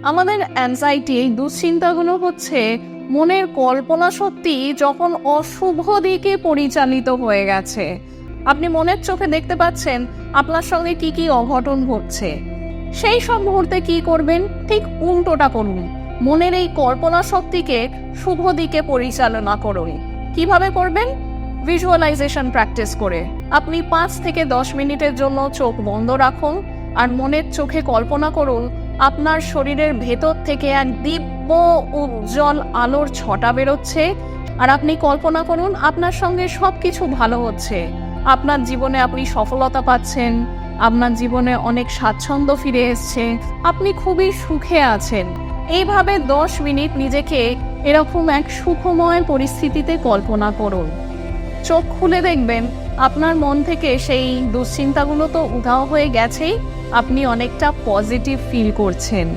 আমাদের অ্যাংজাইটি, এই দুশ্চিন্তাগুলো হচ্ছে মনের কল্পনা শক্তি যখন অশুভ দিকে পরিচালিত হয়ে গেছে। আপনি মনের চোখে দেখতে পাচ্ছেন আপনার সঙ্গে কি কি অঘটন ঘটছে। সেই সব মুহূর্তে কি করবেন? ঠিক উল্টোটা করুন। মনের এই কল্পনা শক্তিকে শুভ দিকে পরিচালনা করুন। কিভাবে করবেন? ভিজুয়ালাইজেশন প্র্যাকটিস করে। আপনি 5 থেকে 10 মিনিটের জন্য চোখ বন্ধ রাখুন আর মনের চোখে কল্পনা করুন আপনার শরীরের ভেতর থেকে এক দিব্য উজ্জ্বল আলোর ছটা বেরোচ্ছে, আর আপনি কল্পনা করুন আপনার সঙ্গে সবকিছু ভালো হচ্ছে। আপনার জীবনে আপনি সফলতা পাচ্ছেন, আপনার জীবনে অনেক স্বাচ্ছন্দ্য ফিরে এসছে, আপনি খুবই সুখে আছেন। এইভাবে 10 মিনিট নিজেকে এরকম এক সুখময় পরিস্থিতিতে কল্পনা করুন। চোখ খুলে দেখবেন আপনার মন থেকে সেই দুশ্চিন্তাগুলো তো উধাও হয়ে গেছেই, আপনি অনেকটা পজিটিভ ফিল করছেন।